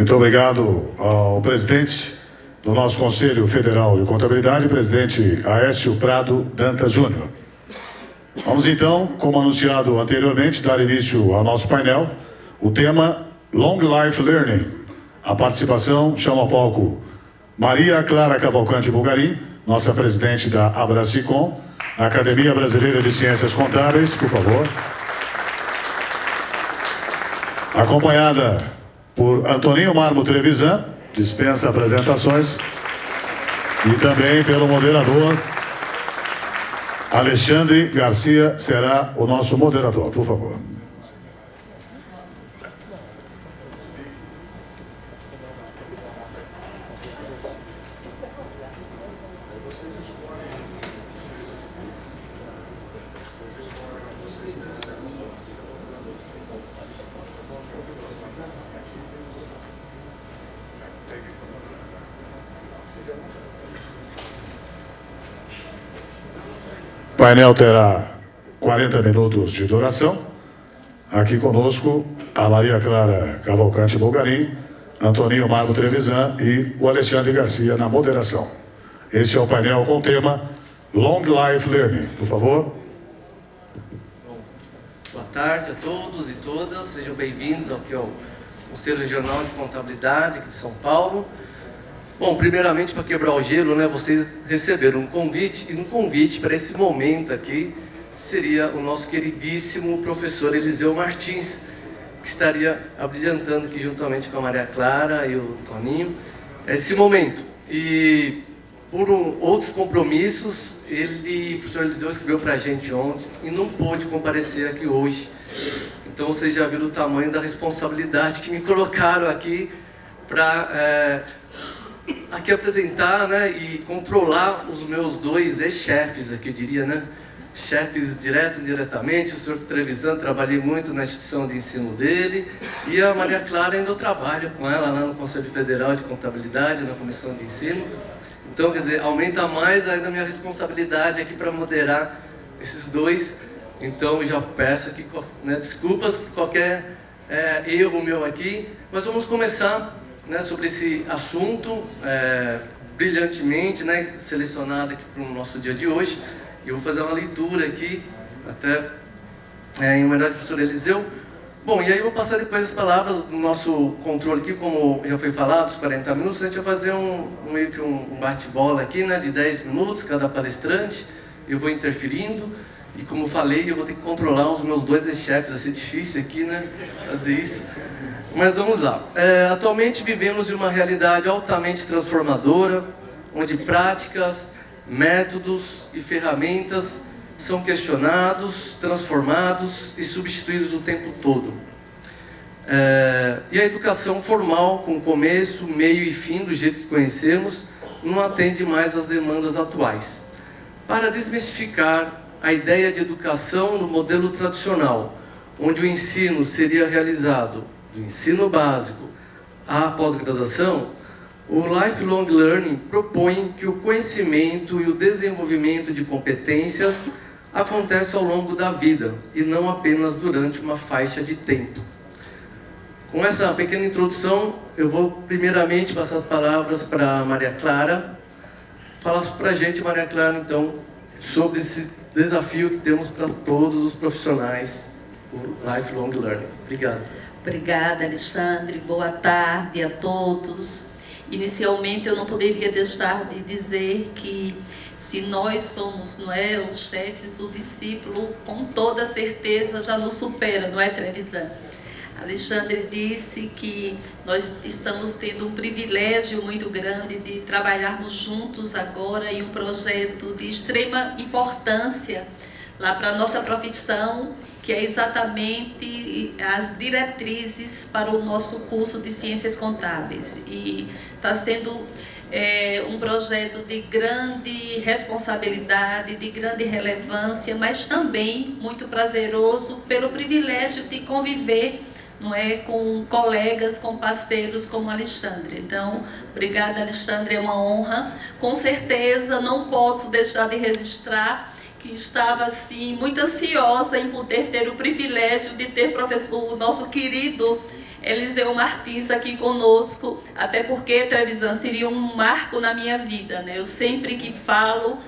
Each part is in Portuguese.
Muito obrigado ao presidente do nosso Conselho Federal de Contabilidade, presidente Aécio Prado Dantas Júnior. Vamos então, como anunciado anteriormente, dar início ao nosso painel. O tema Long Life Learning. A participação chama ao palco Maria Clara Cavalcante Bulgarim, nossa presidente da Abracicom, Academia Brasileira de Ciências Contábeis, por favor. Acompanhada por Antoninho Marmo Trevisan, dispensa apresentações, e também pelo moderador Alexandre Garcia será o nosso moderador, por favor. O painel terá 40 minutos de duração. Aqui conosco a Maria Clara Cavalcante Bulgarim, Antoninho Marmo Trevisan e o Alexandre Garcia na moderação. Esse é o painel com o tema Long Life Learning. Por favor. Boa tarde a todos e todas. Sejam bem-vindos ao que é o Conselho Regional de Contabilidade aqui de São Paulo. Bom, primeiramente, para quebrar o gelo, né, vocês receberam um convite, e no convite para esse momento aqui seria o nosso queridíssimo professor Eliseu Martins, que estaria abrilhantando aqui juntamente com a Maria Clara e o Toninho esse momento. E por outros compromissos, o professor Eliseu escreveu para a gente ontem e não pôde comparecer aqui hoje. Então vocês já viram o tamanho da responsabilidade que me colocaram aqui para aqui apresentar, né, e controlar os meus dois ex-chefes aqui, eu diria, né? Chefes diretos e indiretamente. O senhor Trevisan, trabalhei muito na instituição de ensino dele, e a Maria Clara ainda eu trabalho com ela lá no Conselho Federal de Contabilidade, na Comissão de Ensino. Então, quer dizer, aumenta mais ainda a minha responsabilidade aqui para moderar esses dois. Então, já peço aqui, né, desculpas por qualquer erro meu aqui, mas vamos começar, né, sobre esse assunto brilhantemente, né, selecionado aqui para o nosso dia de hoje. Eu vou fazer uma leitura aqui, até em homenagem ao professor Eliseu. Bom, e aí eu vou passar depois as palavras do nosso controle aqui, como já foi falado, os 40 minutos. A gente vai fazer meio que um bate-bola aqui, né, de 10 minutos, cada palestrante. Eu vou interferindo, e como falei, eu vou ter que controlar os meus dois ex-chefes. Vai ser difícil aqui, né, fazer isso. Mas vamos lá. Atualmente vivemos em uma realidade altamente transformadora, onde práticas, métodos e ferramentas são questionados, transformados e substituídos o tempo todo. E a educação formal, com começo, meio e fim, do jeito que conhecemos, não atende mais às demandas atuais. Para desmistificar a ideia de educação no modelo tradicional, onde o ensino seria realizado do ensino básico à pós-graduação, o Lifelong Learning propõe que o conhecimento e o desenvolvimento de competências aconteça ao longo da vida e não apenas durante uma faixa de tempo. Com essa pequena introdução, eu vou primeiramente passar as palavras para a Maria Clara. Falar para a gente, Maria Clara, então, sobre esse desafio que temos para todos os profissionais do Lifelong Learning. Obrigado. Obrigada, Alexandre. Boa tarde a todos. Inicialmente, eu não poderia deixar de dizer que se nós somos, não é, os chefes, o discípulo, com toda certeza, já nos supera, não é, Trevisan? Alexandre disse que nós estamos tendo um privilégio muito grande de trabalharmos juntos agora em um projeto de extrema importância lá para a nossa profissão, que é exatamente as diretrizes para o nosso curso de Ciências Contábeis. E está sendo um projeto de grande responsabilidade, de grande relevância, mas também muito prazeroso pelo privilégio de conviver, não é, com colegas, com parceiros como Alexandre. Então, obrigada, Alexandre, é uma honra. Com certeza não posso deixar de registrar que estava assim muito ansiosa em poder ter o privilégio de ter o nosso querido Eliseu Martins aqui conosco, até porque, Trevisan, seria um marco na minha vida, né? Eu sempre que falo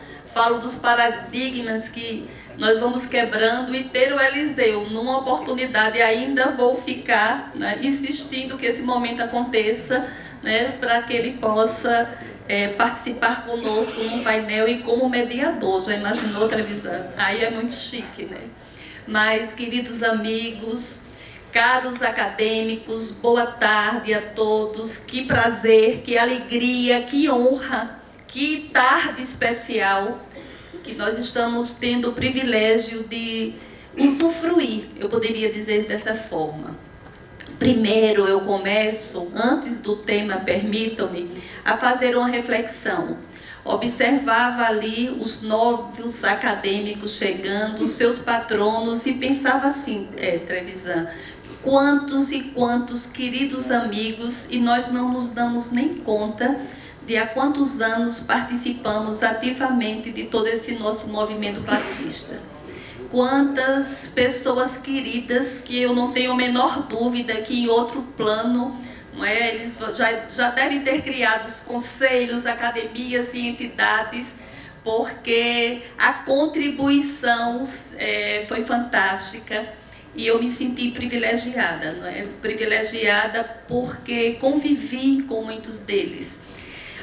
dos paradigmas que nós vamos quebrando, e ter o Eliseu numa oportunidade, ainda vou ficar, né, insistindo que esse momento aconteça, né, para que ele possa participar conosco num painel e como mediador. Já imaginou, Trevisan? Aí é muito chique, né? Mas, queridos amigos, caros acadêmicos, boa tarde a todos. Que prazer, que alegria, que honra, que tarde especial que nós estamos tendo o privilégio de usufruir, eu poderia dizer dessa forma. Primeiro, eu começo, antes do tema, permitam-me, a fazer uma reflexão. Observava ali os novos acadêmicos chegando, os seus patronos, e pensava assim, Trevisan, quantos e quantos queridos amigos, e nós não nos damos nem conta de há quantos anos participamos ativamente de todo esse nosso movimento classista. Quantas pessoas queridas que eu não tenho a menor dúvida que em outro plano, não é, eles já devem ter criado os conselhos, academias e entidades, porque a contribuição foi fantástica e eu me senti privilegiada, não é? Privilegiada porque convivi com muitos deles.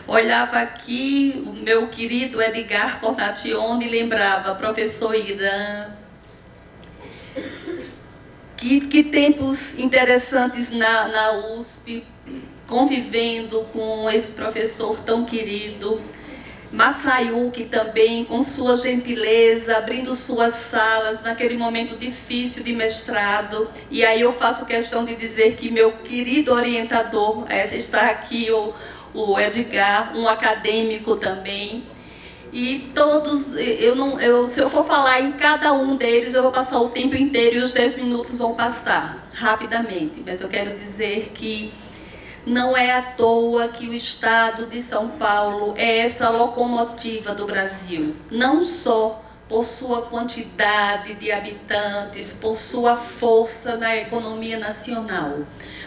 Olhava aqui o meu querido Edgar Cornatione e lembrava, professor Irã. Que tempos interessantes na USP, convivendo com esse professor tão querido. Masayuki também, com sua gentileza, abrindo suas salas naquele momento difícil de mestrado. E aí eu faço questão de dizer que meu querido orientador está aqui, o Edgar, um acadêmico também. E todos, se eu for falar em cada um deles, eu vou passar o tempo inteiro e os 10 minutos vão passar rapidamente. Mas eu quero dizer que não é à toa que o estado de São Paulo é essa locomotiva do Brasil. Não só por sua quantidade de habitantes, por sua força na economia nacional,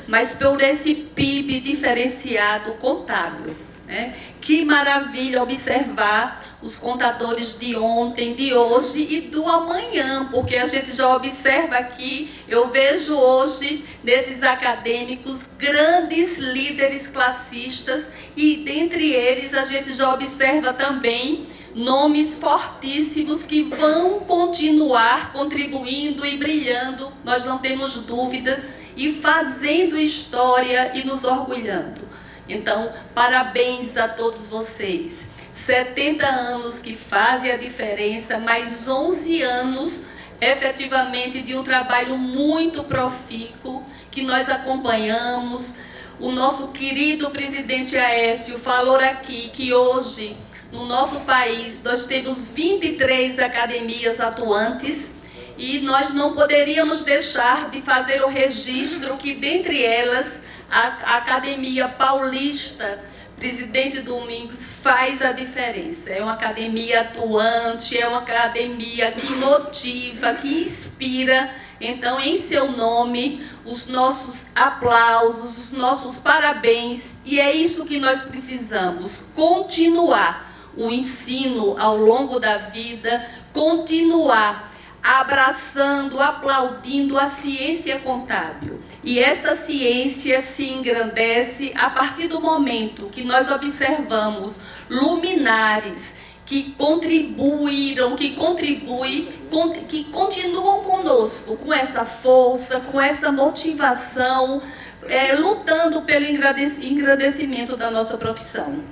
mas por esse PIB diferenciado contábil, né? Que maravilha observar os contadores de ontem, de hoje e do amanhã, porque a gente já observa aqui, eu vejo hoje nesses acadêmicos grandes líderes classistas, e dentre eles a gente já observa também nomes fortíssimos que vão continuar contribuindo e brilhando, nós não temos dúvidas, e fazendo história e nos orgulhando. Então, parabéns a todos vocês. 70 anos que fazem a diferença, mais 11 anos efetivamente de um trabalho muito profícuo que nós acompanhamos. O nosso querido presidente Aécio falou aqui que hoje, no nosso país, nós temos 23 academias atuantes, e nós não poderíamos deixar de fazer o registro que, dentre elas, a Academia Paulista Presidente Domingos faz a diferença. É uma academia atuante, é uma academia que motiva, que inspira. Então, em seu nome, os nossos aplausos, os nossos parabéns, e é isso que nós precisamos, continuar o ensino ao longo da vida, continuar abraçando, aplaudindo a ciência contábil. E essa ciência se engrandece a partir do momento que nós observamos luminares que contribuíram, que continuam conosco com essa força, com essa motivação, lutando pelo engrandecimento da nossa profissão.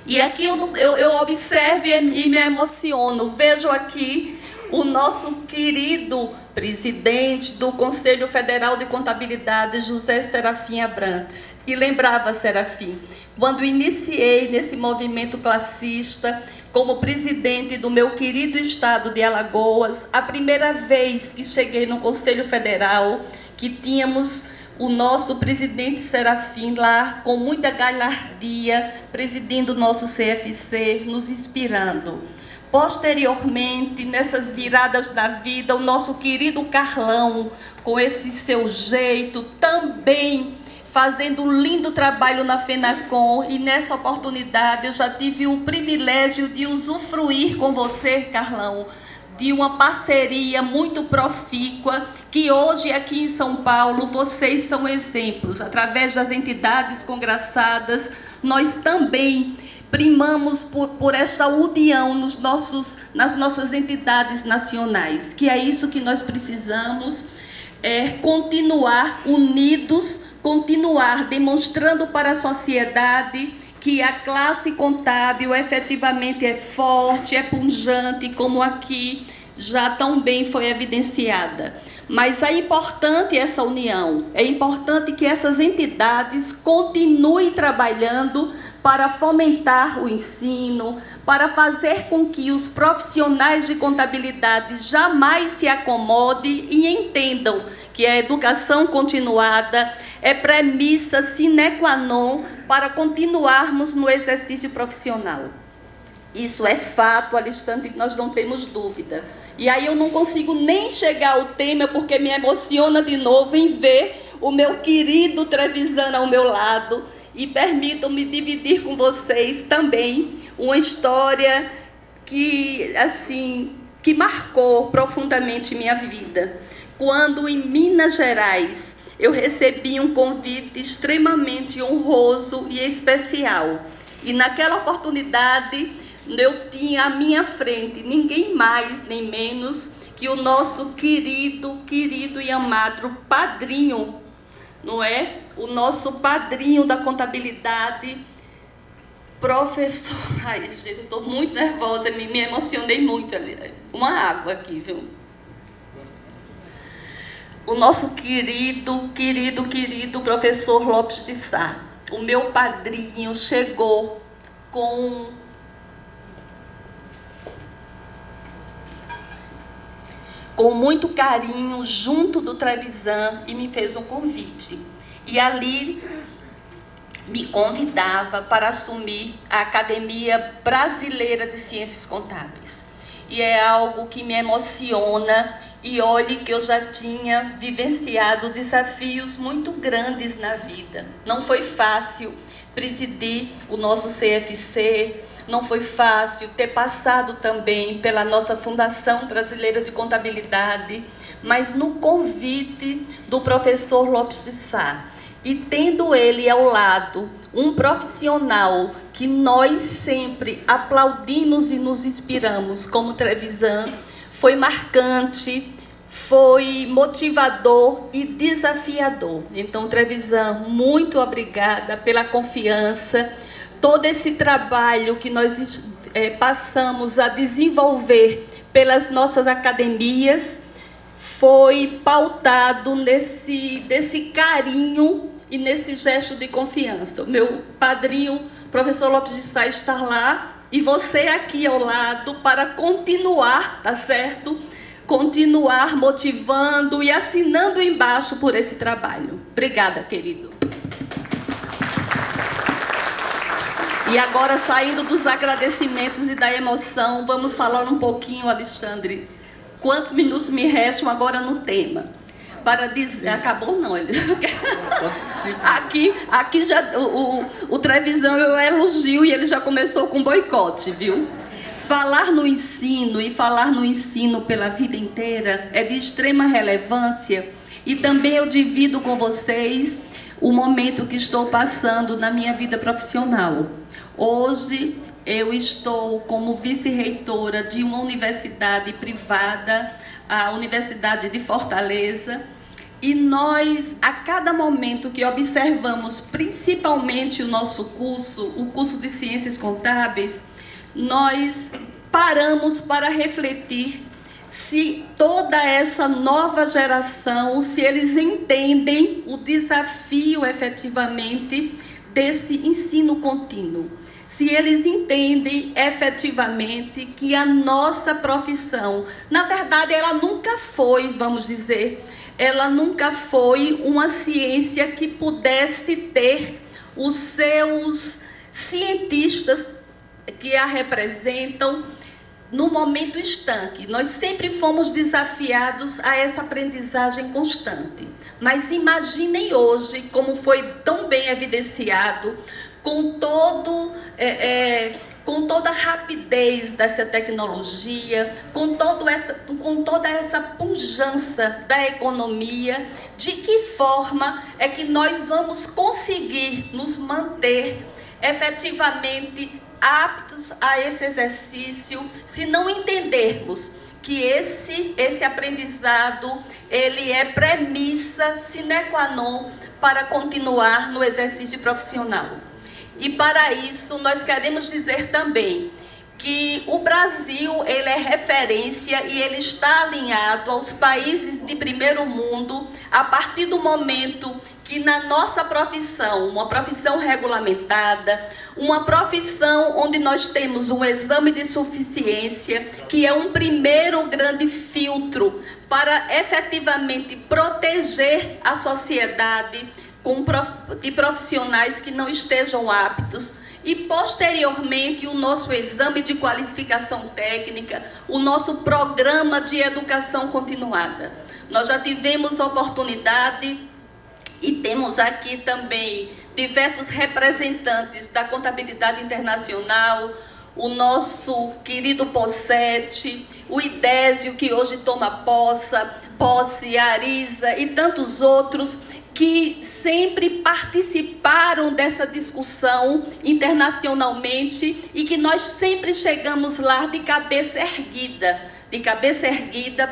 E aqui eu observo e me emociono, vejo aqui o nosso querido presidente do Conselho Federal de Contabilidade, José Serafim Abrantes. E lembrava, Serafim, quando iniciei nesse movimento classista, como presidente do meu querido estado de Alagoas, a primeira vez que cheguei no Conselho Federal, que tínhamos o nosso presidente Serafim lá, com muita galhardia, presidindo o nosso CFC, nos inspirando. Posteriormente, nessas viradas da vida, o nosso querido Carlão, com esse seu jeito, também fazendo um lindo trabalho na FENACOM, e nessa oportunidade eu já tive o privilégio de usufruir com você, Carlão, de uma parceria muito profícua, que hoje aqui em São Paulo vocês são exemplos. Através das entidades congraçadas, nós também primamos por esta união nas nossas entidades nacionais, que é isso que nós precisamos, continuar unidos, continuar demonstrando para a sociedade que a classe contábil efetivamente é forte, é pujante, como aqui já tão bem foi evidenciada. Mas é importante essa união, é importante que essas entidades continuem trabalhando para fomentar o ensino, para fazer com que os profissionais de contabilidade jamais se acomodem e entendam que a educação continuada é premissa sine qua non para continuarmos no exercício profissional. Isso é fato, Alexandre, que nós não temos dúvida. E aí eu não consigo nem chegar ao tema, porque me emociona de novo em ver o meu querido Trevisan ao meu lado. E permitam-me dividir com vocês também uma história que, assim, que marcou profundamente minha vida. Quando em Minas Gerais eu recebi um convite extremamente honroso e especial. E naquela oportunidade eu tinha à minha frente ninguém mais nem menos que o nosso querido e amado padrinho, não é? O nosso padrinho da contabilidade, professor... Ai, gente, eu estou muito nervosa, me emocionei muito ali. Uma água aqui, viu? O nosso querido professor Lopes de Sá, o meu padrinho, chegou com muito carinho junto do Trevisan e me fez um convite. E ali me convidava para assumir a Academia Brasileira de Ciências Contábeis. E é algo que me emociona, e olhe que eu já tinha vivenciado desafios muito grandes na vida. Não foi fácil presidir o nosso CFC, não foi fácil ter passado também pela nossa Fundação Brasileira de Contabilidade, mas no convite do professor Lopes de Sá, e tendo ele ao lado um profissional que nós sempre aplaudimos e nos inspiramos, como Trevisan, foi marcante, foi motivador e desafiador. Então, Trevisan, muito obrigada pela confiança. Todo esse trabalho que nós passamos a desenvolver pelas nossas academias foi pautado desse carinho e nesse gesto de confiança. O meu padrinho, professor Lopes de Sá, está lá, e você aqui ao lado para continuar, tá certo? Continuar motivando e assinando embaixo por esse trabalho. Obrigada, querido. E agora, saindo dos agradecimentos e da emoção, vamos falar um pouquinho, Alexandre. Quantos minutos me restam agora no tema? Para dizer... Acabou não, ele... aqui já o Trevisan eu elogio e ele já começou com boicote, viu? Falar no ensino e falar no ensino pela vida inteira é de extrema relevância, e também eu divido com vocês o momento que estou passando na minha vida profissional. Hoje eu estou como vice-reitora de uma universidade privada, a Universidade de Fortaleza, e nós, a cada momento que observamos principalmente o nosso curso, o curso de Ciências Contábeis, nós paramos para refletir se toda essa nova geração, se eles entendem o desafio efetivamente desse ensino contínuo. Se eles entendem efetivamente que a nossa profissão, na verdade, ela nunca foi, vamos dizer, ela nunca foi uma ciência que pudesse ter os seus cientistas que a representam no momento estanque. Nós sempre fomos desafiados a essa aprendizagem constante. Mas imaginem hoje, como foi tão bem evidenciado, com toda a rapidez dessa tecnologia, com toda essa pujança da economia, de que forma é que nós vamos conseguir nos manter efetivamente aptos a esse exercício, se não entendermos que esse aprendizado, ele é premissa sine qua non para continuar no exercício profissional. E para isso, nós queremos dizer também que o Brasil, ele é referência e ele está alinhado aos países de primeiro mundo a partir do momento que na nossa profissão, uma profissão regulamentada, uma profissão onde nós temos um exame de suficiência, que é um primeiro grande filtro para efetivamente proteger a sociedade de profissionais que não estejam aptos, e posteriormente o nosso exame de qualificação técnica, o nosso programa de educação continuada. Nós já tivemos oportunidade e temos aqui também diversos representantes da contabilidade internacional, o nosso querido Possete, o Idésio, que hoje toma posse, a Arisa e tantos outros, que sempre participaram dessa discussão internacionalmente e que nós sempre chegamos lá de cabeça erguida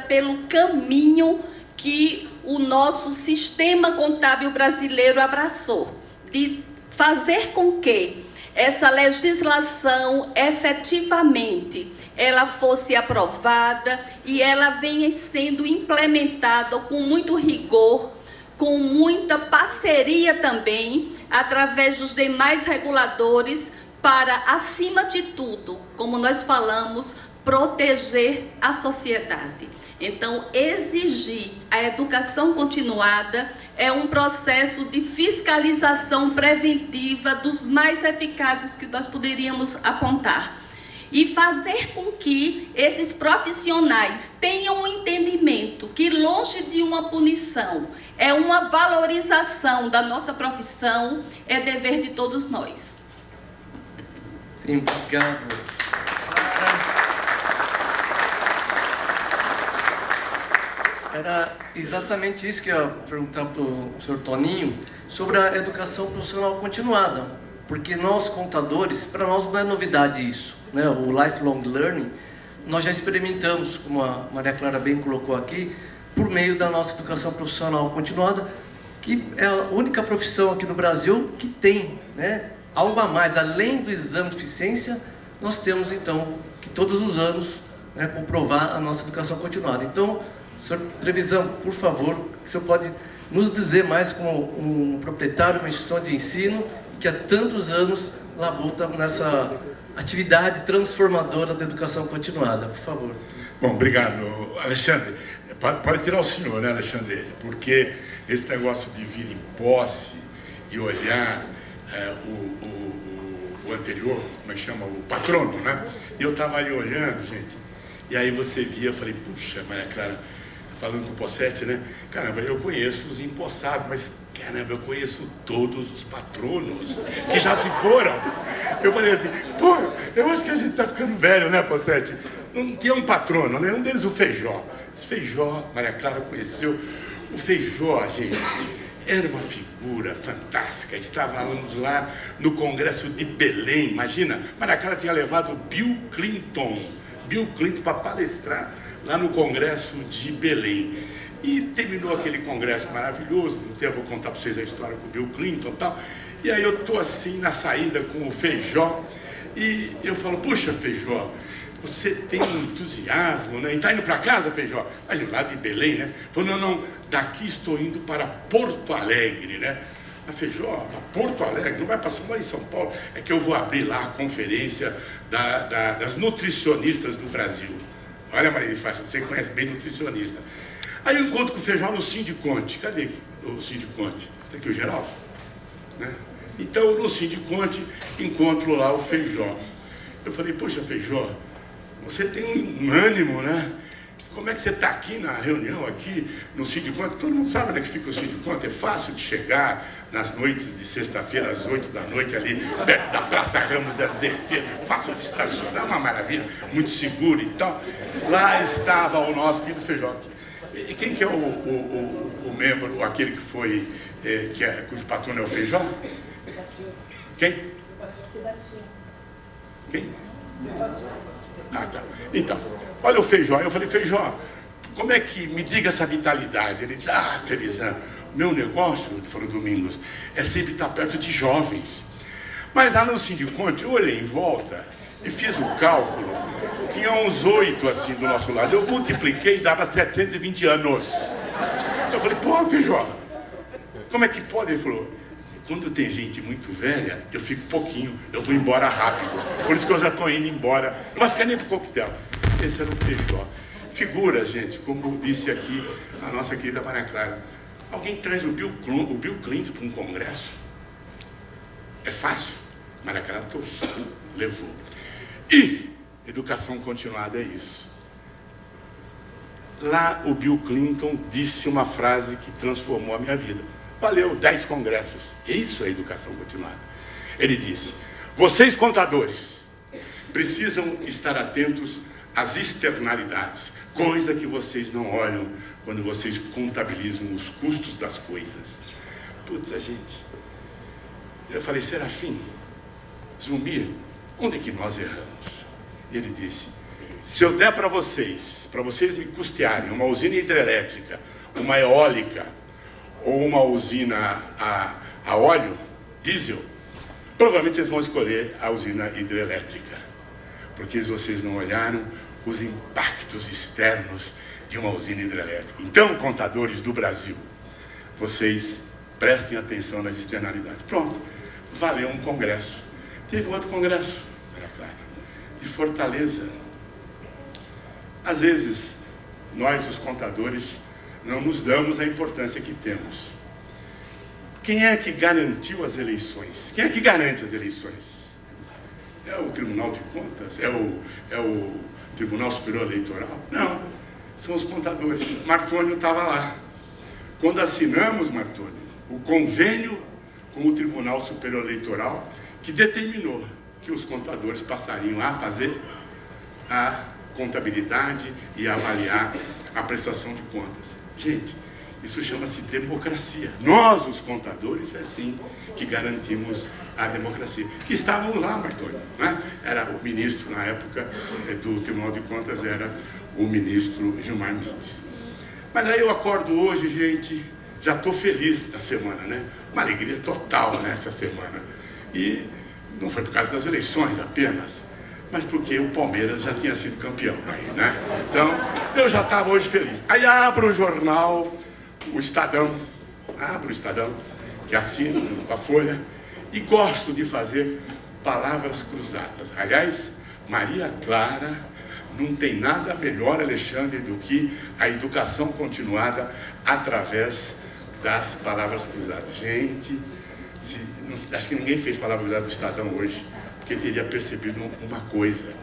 pelo caminho que o nosso sistema contábil brasileiro abraçou, de fazer com que essa legislação efetivamente ela fosse aprovada e ela venha sendo implementada com muito rigor, com muita parceria também, através dos demais reguladores, para, acima de tudo, como nós falamos, proteger a sociedade. Então, exigir a educação continuada é um processo de fiscalização preventiva dos mais eficazes que nós poderíamos apontar. E fazer com que esses profissionais tenham um entendimento que, longe de uma punição, é uma valorização da nossa profissão, é dever de todos nós. Sim, obrigado. Era exatamente isso que eu ia perguntar para o senhor Toninho, sobre a educação profissional continuada. Porque nós, contadores, para nós não é novidade isso, né? O lifelong learning, nós já experimentamos, como a Maria Clara bem colocou aqui, por meio da nossa educação profissional continuada, que é a única profissão aqui no Brasil que tem, né, algo a mais. Além do exame de eficiência, nós temos, então, que todos os anos, né, comprovar a nossa educação continuada. Então, senhor Trevisan, por favor, o senhor pode nos dizer mais, como um proprietário de uma instituição de ensino, que há tantos anos labuta nessa atividade transformadora da educação continuada, por favor. Bom, obrigado, Alexandre. Pode tirar o senhor, né, Alexandre? Porque esse negócio de vir em posse e olhar o anterior, como é que chama? O patrono, né? E eu estava ali olhando, gente, e aí você via, eu falei, puxa, Maria Clara, falando com o Possete, né? Caramba, eu conheço os empossados, mas caramba, eu conheço todos os patronos que já se foram. Eu falei assim, pô, eu acho que a gente tá ficando velho, né, Possete? Tinha um patrono, né? Um deles, o Feijó. Esse Feijó, Maria Clara conheceu. O Feijó, gente, era uma figura fantástica. Estávamos lá no Congresso de Belém, imagina. Maria Clara tinha levado Bill Clinton para palestrar lá no Congresso de Belém. E terminou aquele congresso maravilhoso. No tempo eu vou contar para vocês a história com o Bill Clinton e tal. E aí eu estou assim na saída com o Feijó. E eu falo, puxa, Feijó, você tem um entusiasmo, né? E está indo para casa, Feijó? Mas lá de Belém, né? Falou, não, daqui estou indo para Porto Alegre, né? A Feijó, Porto Alegre, não vai passar mais em São Paulo. É que eu vou abrir lá a conferência das nutricionistas do Brasil. Olha, Maria de Fácil, você conhece bem nutricionista. Aí eu encontro com o Feijó no Sindiconte. Cadê o Sindiconte? Está aqui o Geraldo, né? Então, no Sindiconte, encontro lá o Feijó. Eu falei, poxa, Feijó, Você tem um ânimo, né? Como é que você está aqui na reunião, aqui no Sindiconte? Todo mundo sabe, né, que fica o Sindiconte. É fácil de chegar nas noites de sexta-feira, às 8 da noite, ali perto da Praça Ramos de Azevedo. Fácil de estacionar, uma maravilha, muito seguro e tal. Lá estava o nosso querido Feijó. E quem que é o membro, aquele que foi, cujo patrono é o Feijó? Quem? Quem? Ah, tá. Então, olha o Feijó. Eu falei, Feijó, como é que me diga essa vitalidade? Ele disse, Trevisan, meu negócio, ele falou Domingos, é sempre estar perto de jovens. Mas lá no Sindiconte, eu olhei em volta e fiz o cálculo, tinha uns 8 assim do nosso lado. Eu multipliquei e dava 720 anos. Eu falei, pô, Feijó, como é que pode? Ele falou, quando tem gente muito velha, eu fico pouquinho, eu vou embora rápido. Por isso que eu já estou indo embora. Não vai ficar nem pro coquetel. Esse era o Feijó. Figura, gente, como disse aqui a nossa querida Maria Clara. Alguém traz o Bill Clinton para um congresso? É fácil? Maria Clara levou. E educação continuada é isso. Lá o Bill Clinton disse uma frase que transformou a minha vida. Valeu 10 congressos. Isso é educação continuada. Ele disse, vocês contadores precisam estar atentos às externalidades, coisa que vocês não olham quando vocês contabilizam os custos das coisas. Putz, gente, eu falei, Serafim, Zumir, onde é que nós erramos? E ele disse, se eu der para vocês me custearem uma usina hidrelétrica, uma eólica, ou uma usina a óleo, diesel, provavelmente vocês vão escolher a usina hidrelétrica, porque vocês não olharam os impactos externos de uma usina hidrelétrica. Então, contadores do Brasil, vocês prestem atenção nas externalidades. Pronto, valeu um congresso. Teve outro congresso, era claro, de Fortaleza. Às vezes, nós, os contadores, não nos damos a importância que temos. Quem é que garantiu as eleições? Quem é que garante as eleições? É o Tribunal de Contas? É o Tribunal Superior Eleitoral? Não, são os contadores. Martônio estava lá. Quando assinamos, Martônio, o convênio com o Tribunal Superior Eleitoral, que determinou que os contadores passariam a fazer a contabilidade e a avaliar a prestação de contas. Gente, isso chama-se democracia. Nós, os contadores, é sim que garantimos a democracia. Estávamos lá, Martônio, né? Era o ministro, na época do Tribunal de Contas, era o ministro Gilmar Mendes. Mas aí eu acordo hoje, gente, já estou feliz da semana, né? Uma alegria total nessa semana. E não foi por causa das eleições apenas, mas porque o Palmeiras já tinha sido campeão aí, né? Então, eu já estava hoje feliz. Aí abro o jornal, o Estadão, que assino junto com a Folha, e gosto de fazer palavras cruzadas. Aliás, Maria Clara, não tem nada melhor, Alexandre, do que a educação continuada através das palavras cruzadas. Gente, acho que ninguém fez palavra cruzada do Estadão hoje, porque teria percebido uma coisa.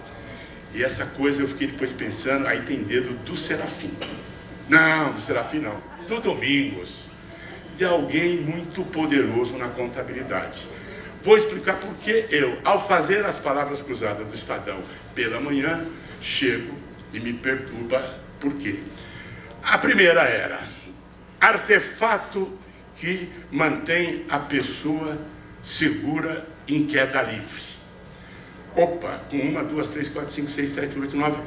E essa coisa eu fiquei depois pensando, aí tem dedo do Serafim. Não, do Serafim não, do Domingos. De alguém muito poderoso na contabilidade. Vou explicar por que eu, ao fazer as palavras cruzadas do Estadão pela manhã, chego e me perturba. Por quê? A primeira era artefato que mantém a pessoa segura em queda livre. Opa, com 1, 2, 3, 4, 5, 6, 7, 8, 9,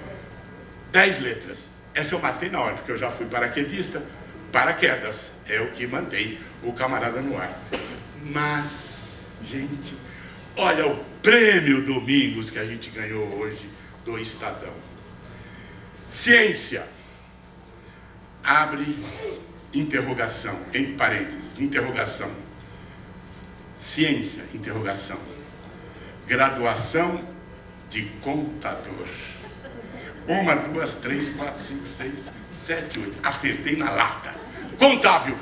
10 letras. Essa eu matei na hora, porque eu já fui paraquedista. Paraquedas é o que mantém o camarada no ar. Mas, gente, olha o prêmio Domingos que a gente ganhou hoje do Estadão. Ciência. Abre interrogação, entre parênteses, interrogação. Ciência, interrogação. Graduação de contador. 1, 2, 3, 4, 5, 6, 7, 8. Acertei na lata. Contábil.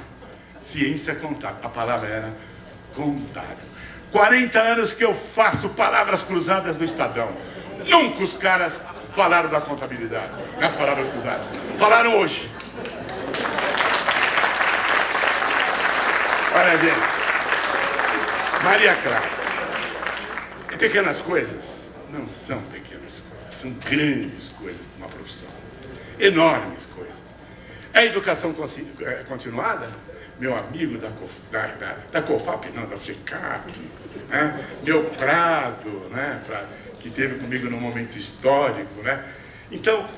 Ciência contábil. A palavra era contábil. 40 anos que eu faço palavras cruzadas no Estadão. Nunca os caras falaram da contabilidade, nas palavras que usaram. Falaram hoje. Olha, gente, Maria Clara, pequenas coisas não são pequenas coisas, são grandes coisas para uma profissão, enormes coisas. A educação continuada, meu amigo da COFAP, não, da FECAP, né? Meu Prado, né? Que esteve comigo num momento histórico, né? Então,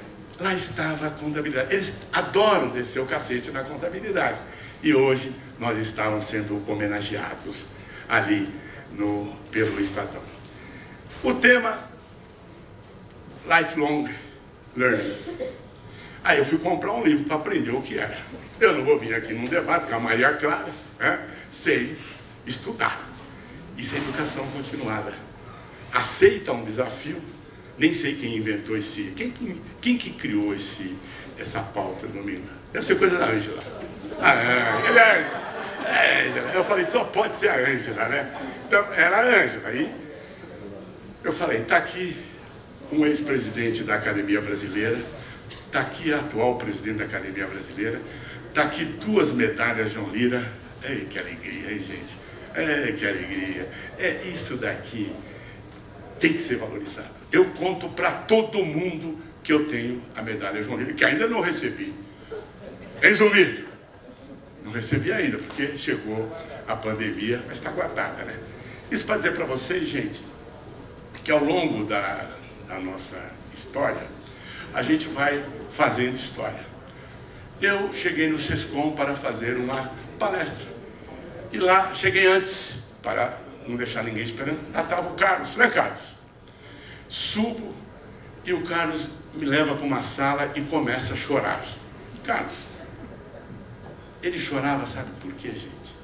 lá estava a contabilidade. Eles adoram descer o cacete na contabilidade. E hoje nós estávamos sendo homenageados ali pelo Estadão. O tema, Lifelong Learning. Aí eu fui comprar um livro para aprender o que era. Eu não vou vir aqui num debate com a Maria Clara, né? Sei estudar. Isso é educação continuada. Aceita um desafio. Nem sei quem inventou esse... Quem que criou essa pauta, domingo? Deve ser coisa da Ângela. Ângela. Eu falei, só pode ser a Ângela, né? Então, era a Ângela. Aí eu falei, está aqui um ex-presidente da Academia Brasileira, está aqui a atual presidente da Academia Brasileira, está aqui 2 medalhas João Lira. Ei, que alegria, hein, gente? Ei, que alegria. Isso daqui tem que ser valorizado. Eu conto para todo mundo que eu tenho a medalha João Lira, que ainda não recebi. Resumido, não recebi ainda, porque chegou a pandemia, mas está guardada, né? Isso para dizer para vocês, gente, que ao longo da nossa história, a gente vai fazendo história. Eu cheguei no SESCOM para fazer uma palestra. E lá, cheguei antes, para não deixar ninguém esperando. Lá estava o Carlos, né, Carlos? Subo e o Carlos me leva para uma sala e começa a chorar. Carlos, ele chorava, sabe por quê, gente?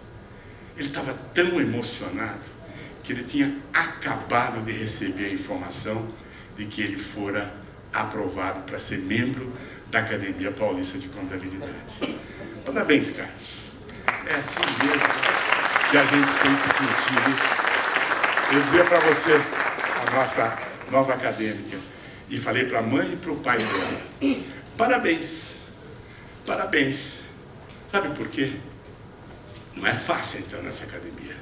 Ele estava tão emocionado que ele tinha acabado de receber a informação de que ele fora aprovado para ser membro da Academia Paulista de Contabilidade. Parabéns, Carlos. É assim mesmo que a gente tem que sentir isso. Eu dizia para você, a nossa nova acadêmica, e falei para a mãe e para o pai dela, parabéns, parabéns. Sabe por quê? Não é fácil entrar nessa academia.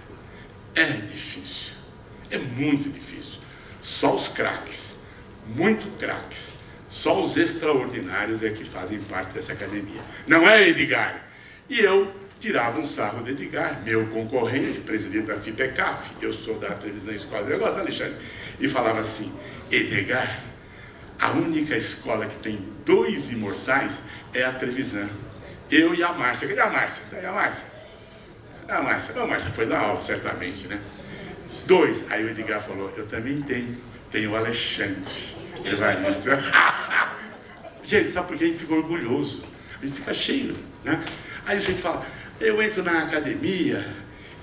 É difícil. É muito difícil. Só os craques, muito craques, só os extraordinários é que fazem parte dessa academia. Não é, Edgar? E eu tirava um sarro de Edgar, meu concorrente, presidente da FIPECAF, eu sou da televisão Escola de Negócios, Alexandre, e falava assim, Edgar, a única escola que tem 2 imortais é a televisão. Eu e a Márcia. Cadê a Márcia? Tá aí a Márcia? A Márcia foi dar aula, certamente, né? 2. Aí o Edgar falou, eu também tenho o Alexandre Evaristo. Gente, sabe por que a gente fica orgulhoso? A gente fica cheio, né? Aí a gente fala, eu entro na academia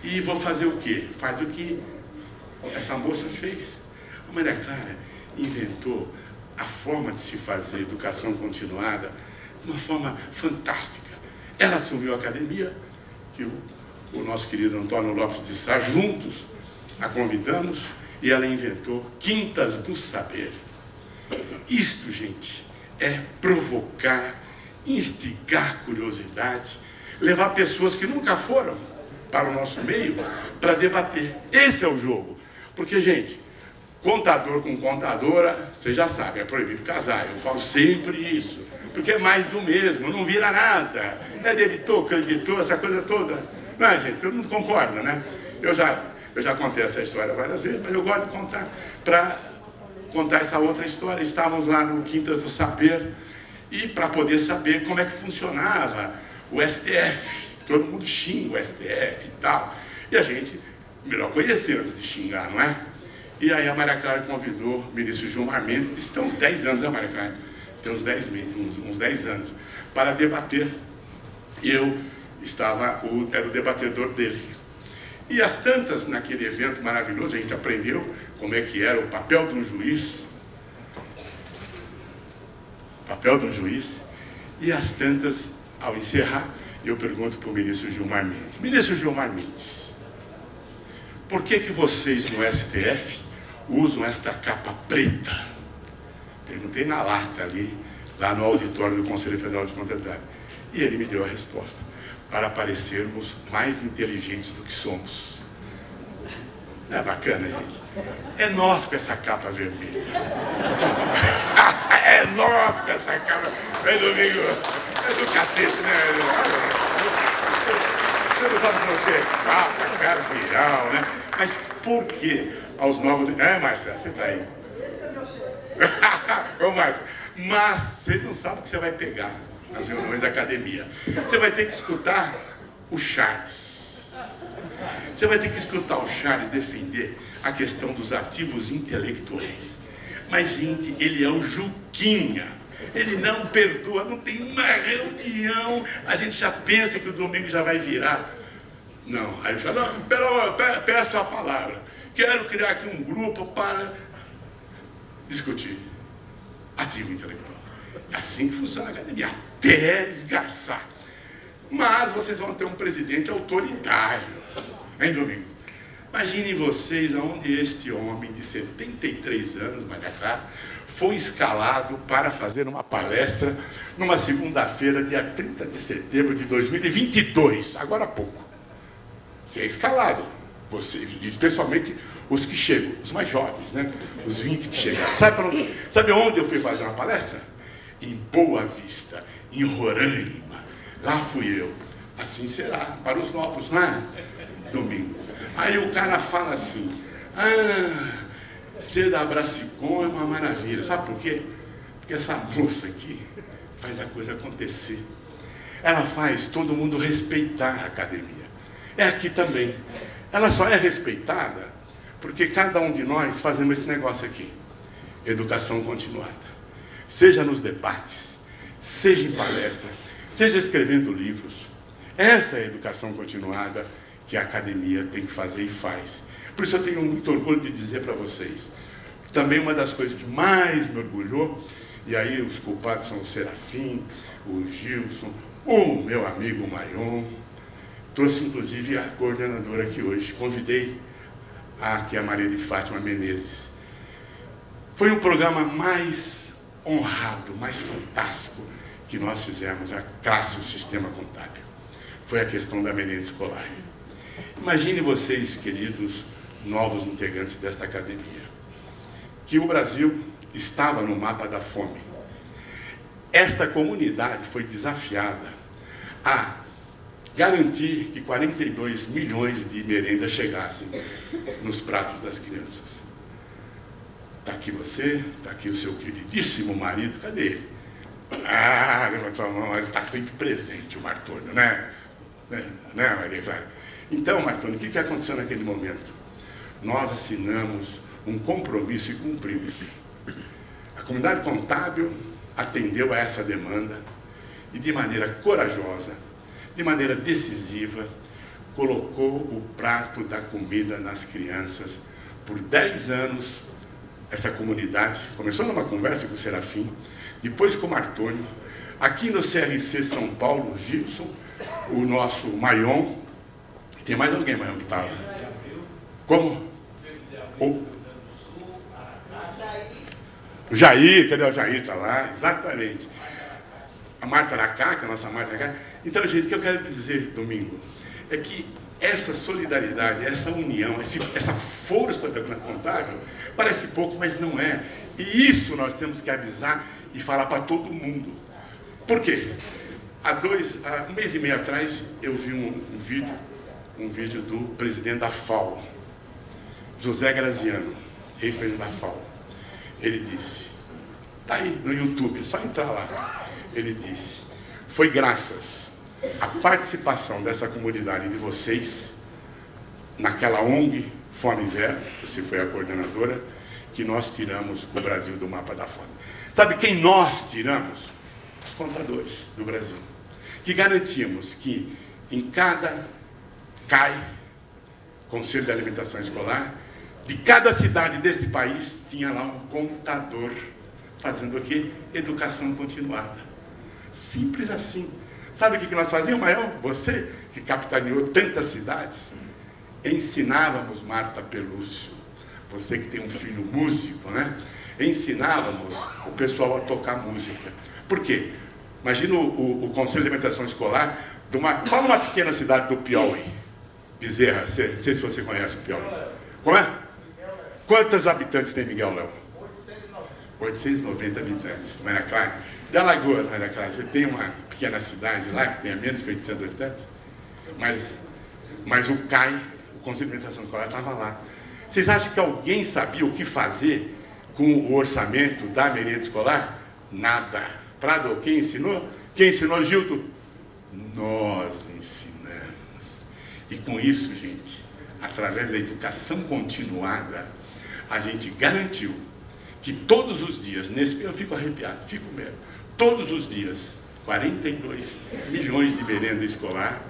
e vou fazer o quê? Faz o que essa moça fez. A Maria Clara inventou a forma de se fazer educação continuada de uma forma fantástica. Ela assumiu a academia, que o nosso querido Antônio Lopes de Sá, juntos, a convidamos, e ela inventou Quintas do Saber. Isto, gente, é provocar, instigar curiosidade, levar pessoas que nunca foram para o nosso meio para debater. Esse é o jogo. Porque, gente, contador com contadora, você já sabe, é proibido casar. Eu falo sempre isso. Porque é mais do mesmo, não vira nada. Não é debitor, creditor, essa coisa toda. Não é, gente? Eu não concordo, né? Eu já contei essa história várias vezes, mas eu gosto de contar para contar essa outra história. Estávamos lá no Quintas do Saber e para poder saber como é que funcionava o STF. Todo mundo xinga o STF e tal. E a gente, melhor conhecer antes de xingar, não é? E aí a Maria Clara convidou o ministro Gilmar Mendes, isso tem uns 10 anos, né, Maria Clara? Tem uns 10 anos, para debater. E eu era o debatedor dele. E as tantas, naquele evento maravilhoso, a gente aprendeu como é que era o papel de um juiz. Papel de um juiz. E as tantas, ao encerrar, eu pergunto para o ministro Gilmar Mendes. Ministro Gilmar Mendes, por que vocês no STF usam esta capa preta? Perguntei na lata ali, lá no auditório do Conselho Federal de Contabilidade. E ele me deu a resposta: para parecermos mais inteligentes do que somos. É bacana, gente. É nós com essa capa vermelha. É nós com essa capa. É domingo. É do cacete, né? Você não sabe se você é capa, cardeal, né? Mas por que aos novos... Márcia, você tá aí. Ô, Márcia, mas você não sabe o que você vai pegar nas reuniões da academia. Você vai ter que escutar o Charles. Você vai ter que escutar o Charles defender a questão dos ativos intelectuais. Mas, gente, ele é o Juquinha. Ele não perdoa, não tem uma reunião. A gente já pensa que o domingo já vai virar. Não, aí eu falo, não, peço a palavra. Quero criar aqui um grupo para discutir ativo intelectual. É assim que funciona a academia, até esgarçar. Mas vocês vão ter um presidente autoritário. Hein, Domingo? Imaginem vocês aonde este homem de 73 anos, Maria Clara, foi escalado para fazer uma palestra numa segunda-feira, dia 30 de setembro de 2022, agora há pouco. Você é escalado, você, especialmente os que chegam, os mais jovens, né? Os 20 que chegaram. Sabe onde eu fui fazer uma palestra? Em Boa Vista, em Roraima. Lá fui eu. Assim será para os novos, né? Domingo. Aí o cara fala assim: ser da Brasicom é uma maravilha. Sabe por quê? Porque essa moça aqui faz a coisa acontecer. Ela faz todo mundo respeitar a academia. É aqui também. Ela só é respeitada porque cada um de nós fazemos esse negócio aqui. Educação continuada. Seja nos debates, seja em palestra, seja escrevendo livros. Essa é a educação continuada que a academia tem que fazer e faz. Por isso eu tenho muito orgulho de dizer para vocês, que também uma das coisas que mais me orgulhou, e aí os culpados são o Serafim, o Gilson, o meu amigo Maion, trouxe inclusive a coordenadora aqui hoje, convidei aqui a Maria de Fátima Menezes. Foi o programa mais honrado, mais fantástico que nós fizemos, a classe, o sistema contábil. Foi a questão da merenda escolar. Imagine vocês, queridos novos integrantes desta academia, que o Brasil estava no mapa da fome. Esta comunidade foi desafiada a garantir que 42 milhões de merendas chegassem nos pratos das crianças. Está aqui você, está aqui o seu queridíssimo marido, cadê ele? Levantou a mão, ele está sempre presente, o Martônio, né? Né, Maria Clara? Então, Martônio, o que aconteceu naquele momento? Nós assinamos um compromisso e cumprimos. A comunidade contábil atendeu a essa demanda e, de maneira corajosa, de maneira decisiva, colocou o prato da comida nas crianças. Por 10 anos, essa comunidade começou numa conversa com o Serafim, depois com o Martônio, aqui no CRC São Paulo, o Gilson, o nosso Maion. Tem mais alguém, Maion, que estava? Como? O Jair, cadê o Jair? Está lá, exatamente. A Marta Aracá, que é a nossa Marta Aracá. Então, gente, o que eu quero dizer, Domingo, é que essa solidariedade, essa união, essa força da contábil, parece pouco, mas não é. E isso nós temos que avisar e falar para todo mundo. Por quê? Há um mês e meio atrás, eu vi um vídeo do presidente da FAO, José Graziano, ex-presidente da FAO. Ele disse, está aí no YouTube, é só entrar lá. Ele disse, foi graças à participação dessa comunidade de vocês, naquela ONG Fome Zero, você foi a coordenadora, que nós tiramos o Brasil do mapa da fome. Sabe quem nós tiramos? Os contadores do Brasil. Que garantimos que em cada CAI, Conselho de Alimentação Escolar, de cada cidade deste país, tinha lá um contador, fazendo o quê? Educação continuada. Simples assim. Sabe o que nós fazíamos, Maior? Você, que capitaneou tantas cidades, ensinávamos Marta Pelúcio, você que tem um filho músico, né? ensinávamos o pessoal a tocar música. Por quê? Imagina o Conselho de Alimentação Escolar fala uma pequena cidade do Piauí. Bezerra, não sei se você conhece o Piauí. Como é? Quantos habitantes tem Miguel Leão? 890 habitantes. Maria Clara. De Alagoas, Maria Clara, você tem uma pequena cidade lá que tenha menos que 800 habitantes? Mas o CAI, o Conselho de Alimentação Escolar, estava lá. Vocês acham que alguém sabia o que fazer com o orçamento da merenda escolar? Nada. Prado, quem ensinou? Quem ensinou, Gildo? Nós ensinamos. E com isso, gente, através da educação continuada, a gente garantiu que todos os dias, eu fico arrepiado, fico mesmo, todos os dias, 42 milhões de merenda escolar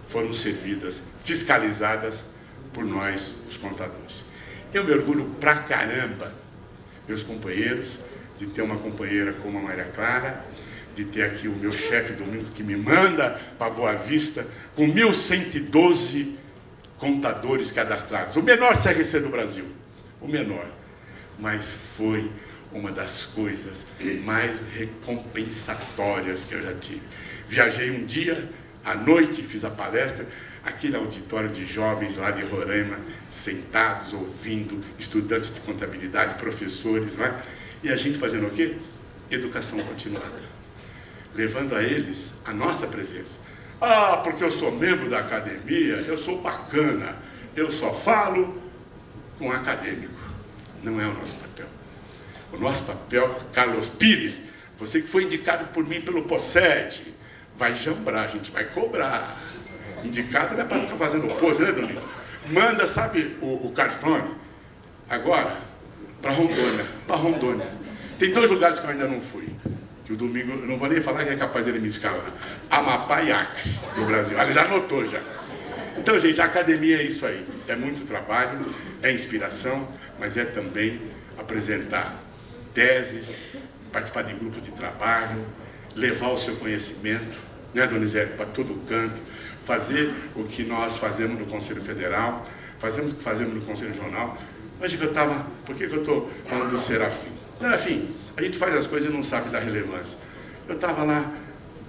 foram servidas, fiscalizadas por nós, os contadores. Eu me orgulho pra caramba, meus companheiros, de ter uma companheira como a Maria Clara, de ter aqui o meu chefe Domingo, que me manda para Boa Vista, com 1.112 contadores cadastrados. O menor CRC do Brasil, o menor. Mas foi uma das coisas mais recompensatórias que eu já tive. Viajei um dia, à noite, fiz a palestra, aquele auditório de jovens lá de Roraima, sentados, ouvindo, estudantes de contabilidade, professores, não é? E a gente fazendo o quê? Educação continuada. Levando a eles a nossa presença. Ah, porque eu sou membro da academia, eu sou bacana, eu só falo com acadêmico. Não é o nosso papel. O nosso papel, Carlos Pires, você que foi indicado por mim pelo POSSET, vai jambrar, a gente vai cobrar. Indicado não é para ficar fazendo pose, né, Domingo? Manda, sabe, o Carlos Plone, agora, para Rondônia. Tem 2 lugares que eu ainda não fui. Que o Domingo, eu não vou nem falar que é capaz dele me escalar. Amapá e Acre, no Brasil. Ele já anotou, já. Então, gente, a academia é isso aí. É muito trabalho, é inspiração, mas é também apresentar teses, participar de grupos de trabalho, levar o seu conhecimento, né, Donizete, para todo canto, fazer o que nós fazemos no Conselho Federal, fazemos o que fazemos no Conselho Regional. Hoje que eu estava... Por que eu estou falando do Serafim? Serafim, a gente faz as coisas e não sabe da relevância. Eu estava lá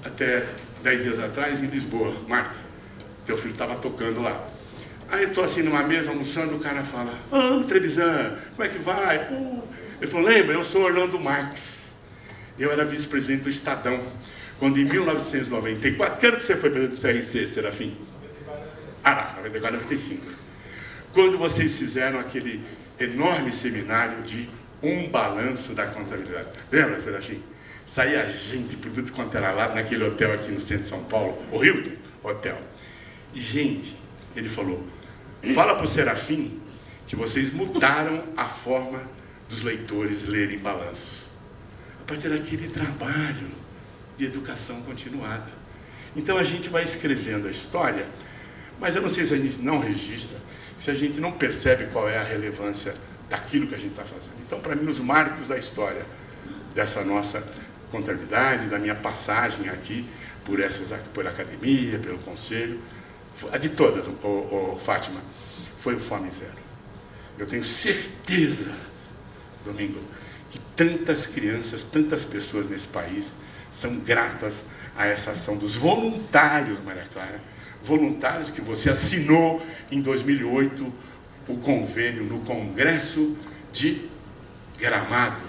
até 10 dias atrás em Lisboa. Marta, teu filho estava tocando lá. Aí eu estou assim numa mesa almoçando, o cara fala: "Ah, Trevisan, como é que vai?" Ele falou: "Lembra, eu sou Orlando Marques. Eu era vice-presidente do Estadão, quando em 1994... Que ano que você foi presidente do CRC, Serafim? 94, 95. Quando vocês fizeram aquele enorme seminário de um balanço da contabilidade. Lembra, Serafim? Saía gente por tudo quanto era lado naquele hotel aqui no centro de São Paulo, o Hilton Hotel. E, gente, ele falou: "Fala para o Serafim que vocês mudaram a forma dos leitores lerem balanço." A partir daquele trabalho de educação continuada. Então a gente vai escrevendo a história, mas eu não sei se a gente não registra, se a gente não percebe qual é a relevância daquilo que a gente está fazendo. Então, para mim, os marcos da história dessa nossa contabilidade, da minha passagem aqui por academia, pelo conselho, a de todas, Fátima, foi o Fome Zero. Eu tenho certeza, Domingo, que tantas crianças, tantas pessoas nesse país são gratas a essa ação dos voluntários, Maria Clara, voluntários que você assinou em 2008 o convênio no Congresso de Gramado.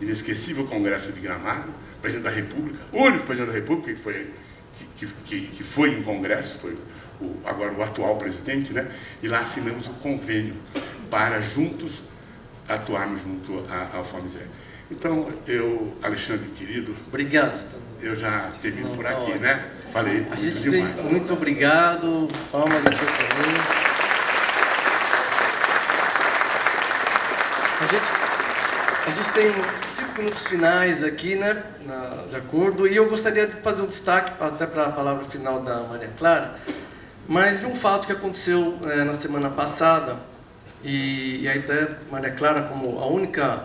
Inesquecível Congresso de Gramado, presidente da República, o único presidente da República que foi em Congresso, foi agora o atual presidente, né? E lá assinamos o convênio para juntos atuarmos junto ao Fome Zero. Então, Alexandre, querido, Obrigado. eu já termino por aqui, né? Falei A muito gente demais. tem... Muito obrigado. Palma de você também. A gente tem 5 minutos finais aqui, né, de acordo, e eu gostaria de fazer um destaque até para a palavra final da Maria Clara, mas de um fato que aconteceu na semana passada, e aí até Maria Clara, como a única,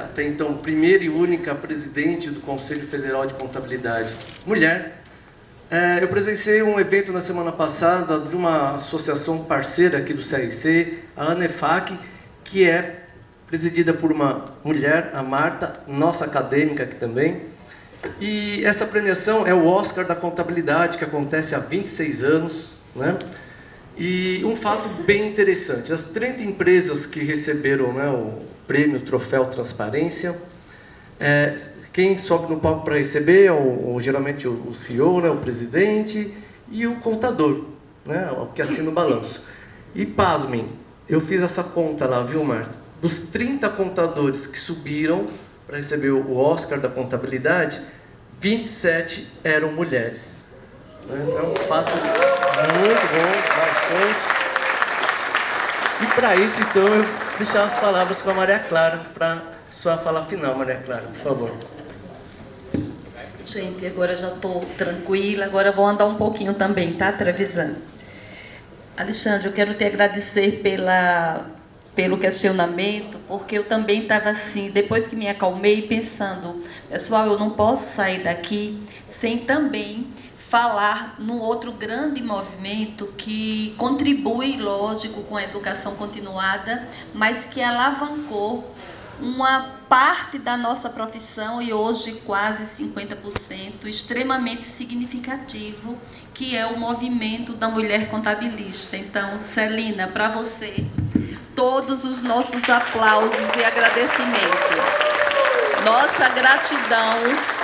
até então, primeira e única presidente do Conselho Federal de Contabilidade, mulher, eu presenciei um evento na semana passada de uma associação parceira aqui do CRC, a ANEFAC, que é presidida por uma mulher, a Marta, nossa acadêmica aqui também. E essa premiação é o Oscar da Contabilidade, que acontece há 26 anos, né? E um fato bem interessante, as 30 empresas que receberam, né, o prêmio Troféu Transparência, quem sobe no palco para receber é geralmente o CEO, né, o presidente, e o contador, né, o que assina o balanço. E pasmem, eu fiz essa conta lá, viu, Marta? Dos 30 contadores que subiram para receber o Oscar da Contabilidade, 27 eram mulheres. É um fato muito bom, marcante. E para isso, então, eu vou deixar as palavras com a Maria Clara, para sua fala final, Maria Clara, por favor. Gente, agora já estou tranquila, agora vou andar um pouquinho também, tá, Trevisan? Alexandre, eu quero te agradecer pelo questionamento, porque eu também estava assim, depois que me acalmei, pensando, pessoal, eu não posso sair daqui sem também falar num outro grande movimento que contribui, lógico, com a educação continuada, mas que alavancou uma parte da nossa profissão, e hoje quase 50%, extremamente significativo, que é o movimento da mulher contabilista. Então, Celina, para você, todos os nossos aplausos e agradecimento. Nossa gratidão.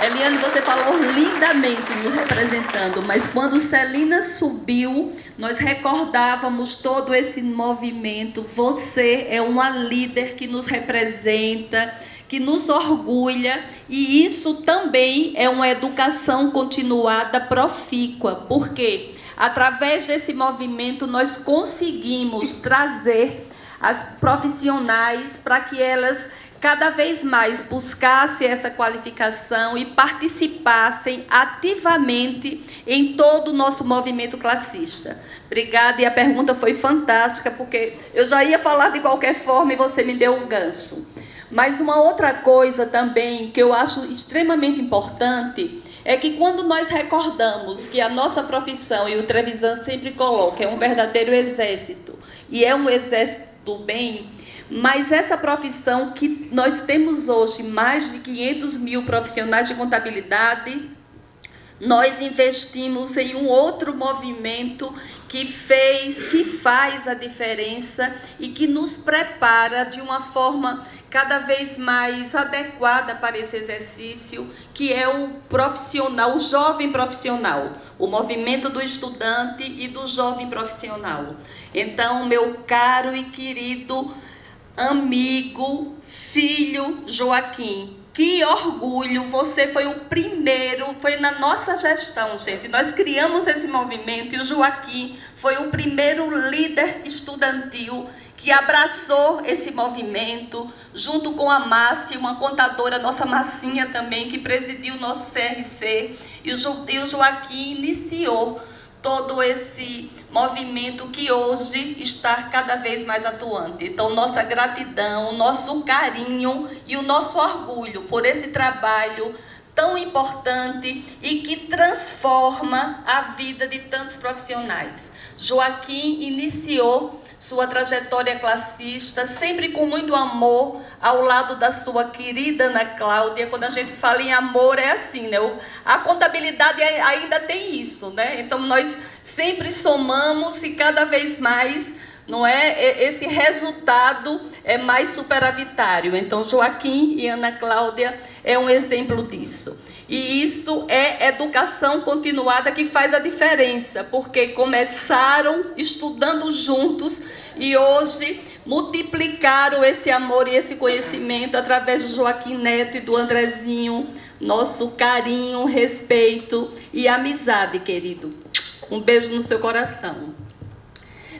Eliane, você falou lindamente nos representando, mas quando Celina subiu, nós recordávamos todo esse movimento. Você é uma líder que nos representa, que nos orgulha, e isso também é uma educação continuada profícua, porque através desse movimento nós conseguimos trazer as profissionais para que elas cada vez mais buscassem essa qualificação e participassem ativamente em todo o nosso movimento classista. Obrigada, e a pergunta foi fantástica, porque eu já ia falar de qualquer forma e você me deu um gancho. Mas uma outra coisa também que eu acho extremamente importante é que quando nós recordamos que a nossa profissão, e o Trevisan sempre coloca, é um verdadeiro exército, e é um exército do bem, mas essa profissão que nós temos hoje, mais de 500 mil profissionais de contabilidade, nós investimos em um outro movimento que faz a diferença e que nos prepara de uma forma cada vez mais adequada para esse exercício, que é o profissional, o jovem profissional, o movimento do estudante e do jovem profissional. Então, meu caro e querido amigo, filho Joaquim, que orgulho, você foi o primeiro, foi na nossa gestão, gente, nós criamos esse movimento e o Joaquim foi o primeiro líder estudantil que abraçou esse movimento, junto com a Márcia, uma contadora, nossa Marcinha também, que presidiu o nosso CRC, e o Joaquim iniciou todo esse movimento que hoje está cada vez mais atuante. Então, nossa gratidão, nosso carinho e o nosso orgulho por esse trabalho tão importante e que transforma a vida de tantos profissionais. Joaquim iniciou sua trajetória classista, sempre com muito amor, ao lado da sua querida Ana Cláudia. Quando a gente fala em amor, é assim, né? A contabilidade ainda tem isso, né? Então, nós sempre somamos e cada vez mais, não é? Esse resultado é mais superavitário. Então, Joaquim e Ana Cláudia é um exemplo disso. E isso é educação continuada que faz a diferença, porque começaram estudando juntos e hoje multiplicaram esse amor e esse conhecimento através do Joaquim Neto e do Andrezinho. Nosso carinho, respeito e amizade, querido. Um beijo no seu coração.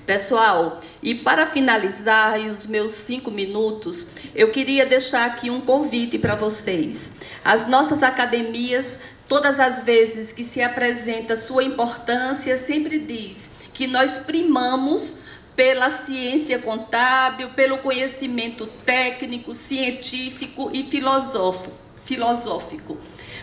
Pessoal, e para finalizar os meus 5 minutos, eu queria deixar aqui um convite para vocês. As nossas academias, todas as vezes que se apresenta sua importância, sempre diz que nós primamos pela ciência contábil, pelo conhecimento técnico, científico e filosófico.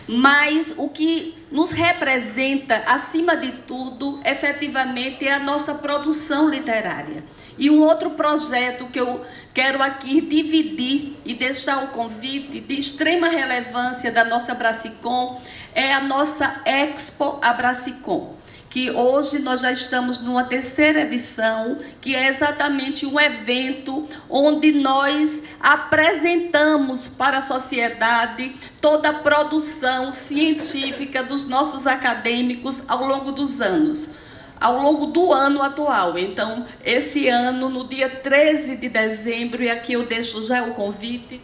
Mas o que nos representa, acima de tudo, efetivamente, é a nossa produção literária. E um outro projeto que eu quero aqui dividir e deixar o convite de extrema relevância da nossa Abracicom é a nossa Expo Abracicom, que hoje nós já estamos numa 3ª edição, que é exatamente um evento onde nós apresentamos para a sociedade toda a produção científica dos nossos acadêmicos ao longo dos anos, ao longo do ano atual. Então, esse ano, no dia 13 de dezembro, e aqui eu deixo já o convite,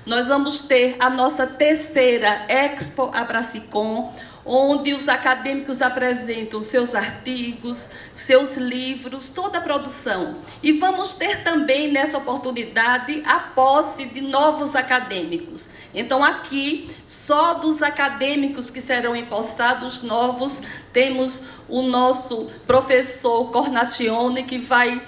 nós vamos ter a nossa 3ª Expo Abracicom, onde os acadêmicos apresentam seus artigos, seus livros, toda a produção. E vamos ter também, nessa oportunidade, a posse de novos acadêmicos. Então, aqui, só dos acadêmicos que serão empossados novos, temos o nosso professor Cornatione, que vai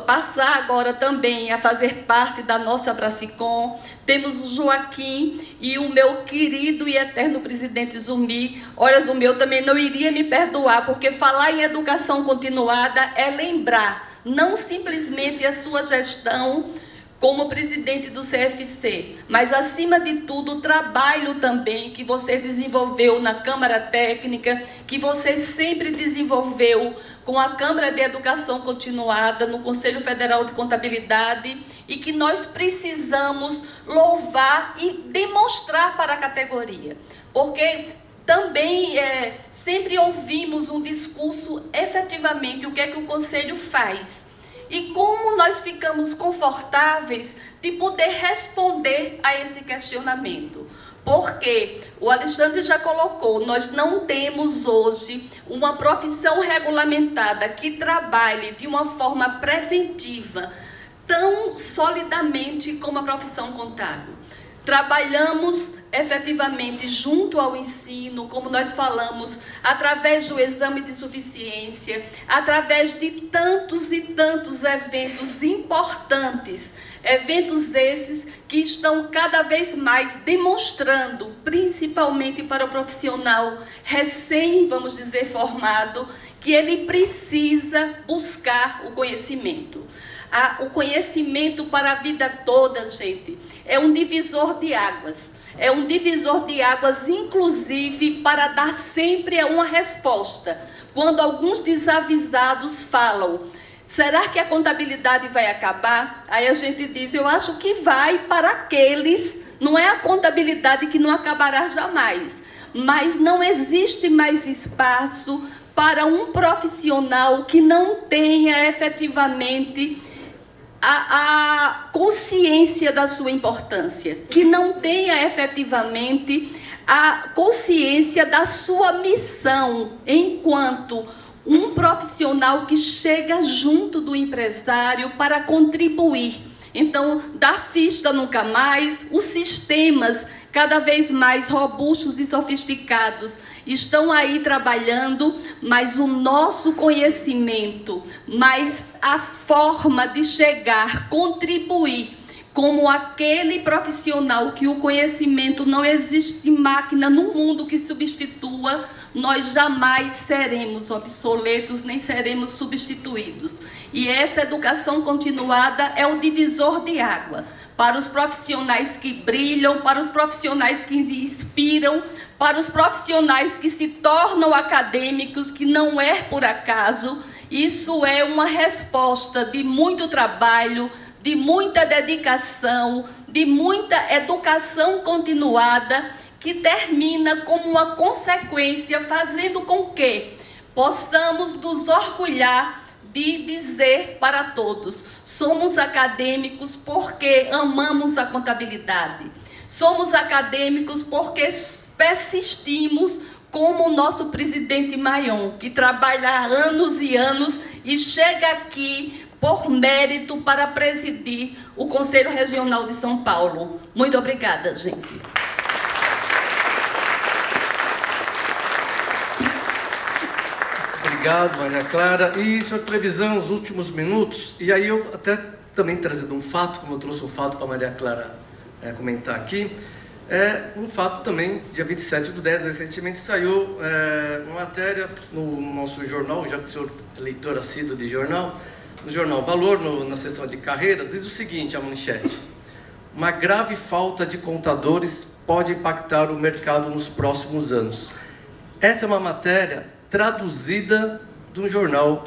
passar agora também a fazer parte da nossa Abracicom. Temos o Joaquim e o meu querido e eterno presidente Zumbi. Olha, Zumbi, eu também não iria me perdoar, porque falar em educação continuada é lembrar não simplesmente a sua gestão como presidente do CFC, mas, acima de tudo, o trabalho também que você desenvolveu na Câmara Técnica, que você sempre desenvolveu com a Câmara de Educação Continuada, no Conselho Federal de Contabilidade, e que nós precisamos louvar e demonstrar para a categoria. Porque também sempre ouvimos um discurso, efetivamente, o que é que o Conselho faz. E como nós ficamos confortáveis de poder responder a esse questionamento. Porque o Alexandre já colocou, nós não temos hoje uma profissão regulamentada que trabalhe de uma forma preventiva tão solidamente como a profissão contábil. Trabalhamos efetivamente junto ao ensino, como nós falamos, através do exame de suficiência, através de tantos e tantos eventos importantes, eventos esses que estão cada vez mais demonstrando, principalmente para o profissional recém, vamos dizer, formado, que ele precisa buscar o conhecimento. O conhecimento para a vida toda, gente, é um divisor de águas. É um divisor de águas, inclusive, para dar sempre uma resposta. Quando alguns desavisados falam, será que a contabilidade vai acabar? Aí a gente diz, eu acho que vai para aqueles, não é a contabilidade que não acabará jamais, mas não existe mais espaço para um profissional que não tenha efetivamente a consciência da sua importância, que não tenha efetivamente a consciência da sua missão enquanto um profissional que chega junto do empresário para contribuir. Então, da ficha nunca mais, os sistemas cada vez mais robustos e sofisticados estão aí trabalhando, mas o nosso conhecimento, mas a forma de chegar, contribuir, como aquele profissional que o conhecimento não existe máquina no mundo que substitua, nós jamais seremos obsoletos, nem seremos substituídos. E essa educação continuada é o divisor de água para os profissionais que brilham, para os profissionais que inspiram, para os profissionais que se tornam acadêmicos, que não é por acaso. Isso é uma resposta de muito trabalho, de muita dedicação, de muita educação continuada, que termina como uma consequência, fazendo com que possamos nos orgulhar de dizer para todos, somos acadêmicos porque amamos a contabilidade. Somos acadêmicos porque persistimos como o nosso presidente Maion, que trabalha há anos e anos e chega aqui por mérito para presidir o Conselho Regional de São Paulo. Muito obrigada, gente. Obrigado, Maria Clara. E, senhor Trevisan, os últimos minutos, e aí eu até também trazendo um fato, como eu trouxe um fato para a Maria Clara comentar aqui, um fato também, dia 27/10, recentemente saiu uma matéria no nosso jornal, já que o senhor é leitor assíduo de jornal, no jornal Valor, na seção de carreiras, diz o seguinte, a manchete: uma grave falta de contadores pode impactar o mercado nos próximos anos. Essa é uma matéria traduzida de um jornal